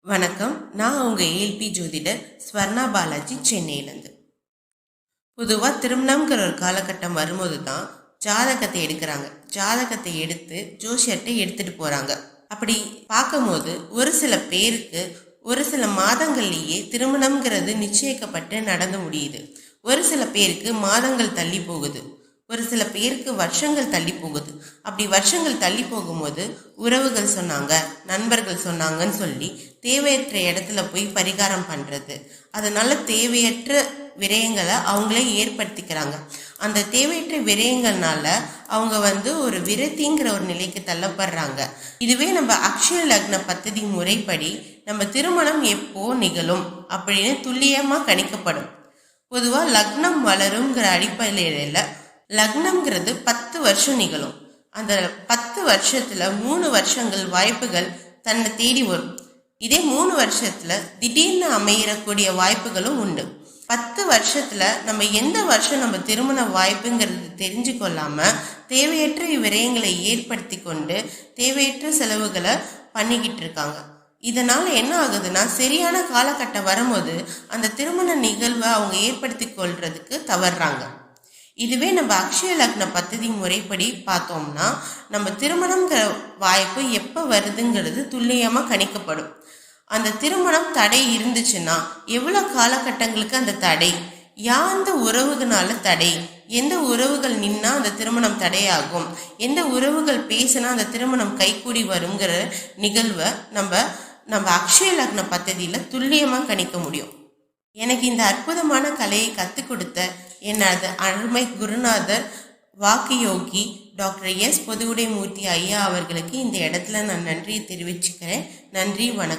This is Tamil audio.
வணக்கம். நான் உங்க ஏல்பி ஜோதிடர் ஸ்வர்ணா பாலாஜி, சென்னையிலேருந்து. பொதுவாக திருமணம்ங்கிற ஒரு காலகட்டம் வரும்போது தான் ஜாதகத்தை எடுக்கிறாங்க. ஜாதகத்தை எடுத்து ஜோசியர்கிட்ட எடுத்துட்டு போறாங்க. அப்படி பார்க்கும்போது ஒரு சில பேருக்கு ஒரு சில மாதங்கள்லேயே திருமணம்ங்கிறது நிச்சயிக்கப்பட்டு நடந்து முடியுது. ஒரு சில பேருக்கு மாதங்கள் தள்ளி போகுது. ஒரு சில பேருக்கு வருஷங்கள் தள்ளி போகுது. அப்படி வருஷங்கள் தள்ளி போகும்போது உறவுகள் சொன்னாங்க, நண்பர்கள் சொன்னாங்கன்னு சொல்லி தேவையற்ற இடத்துல போய் பரிகாரம் பண்ணுறது, அதனால தேவையற்ற விரயங்களை அவங்களே ஏற்படுத்திக்கிறாங்க. அந்த தேவையற்ற விரயங்கள்னால அவங்க ஒரு விரத்திங்கிற ஒரு நிலைக்கு தள்ளப்படுறாங்க. இதுவே நம்ம அக்ஷய லக்ன பத்ததி முறைப்படி நம்ம திருமணம் எப்போ நிகழும் அப்படின்னு துல்லியமாக கணிக்கப்படும். பொதுவாக லக்னம் வளருங்கிற அடிப்படையில் லக்னம்ங்கிறது 10 வருஷம் நிகழும். அந்த 10 வருஷத்துல 3 வருஷங்கள் வாய்ப்புகள் தன்னை தேடி வரும். இதே 3 வருஷத்துல திடீர்னு அமையக்கூடிய வாய்ப்புகளும் உண்டு. 10 வருஷத்துல நம்ம எந்த வருஷம் நம்ம திருமண வாய்ப்புங்கிறது தெரிஞ்சு கொள்ளாம தேவையற்ற விரயங்களை ஏற்படுத்தி கொண்டு தேவையற்ற செலவுகளை பண்ணிக்கிட்டு இருக்காங்க. இதனால என்ன ஆகுதுன்னா, சரியான காலகட்டம் வரும்போது அந்த திருமண நிகழ்வை அவங்க ஏற்படுத்தி கொள்றதுக்கு தவறுறாங்க. இதுவே நம்ம அக்ஷய லக்ன பத்ததி முறைப்படி பார்த்தோம்னா நம்ம திருமணம்ங்கிற வாய்ப்பு எப்போ வருதுங்கிறது துல்லியமாக கணிக்கப்படும். அந்த திருமணம் தடை இருந்துச்சுன்னா எவ்வளோ காலகட்டங்களுக்கு அந்த தடை, எந்த உறவுகளால தடை, எந்த உறவுகள் நின்னா அந்த திருமணம் தடையாகும், எந்த உறவுகள் பேசினா அந்த திருமணம் கைகூடி வருங்கிற நிகழ்வை நம்ம அக்ஷய லக்ன பத்ததியில் துல்லியமாக கணிக்க முடியும். எனக்கு இந்த அற்புதமான கலையை கற்றுக் கொடுத்த எனது அருமை குருநாதர் வாக்கு யோகி டாக்டர் எஸ். பொதுவுடைமூர்த்தி ஐயா அவர்களுக்கு இந்த இடத்துல நான் நன்றியை தெரிவிச்சுக்கிறேன். நன்றி, வணக்கம்.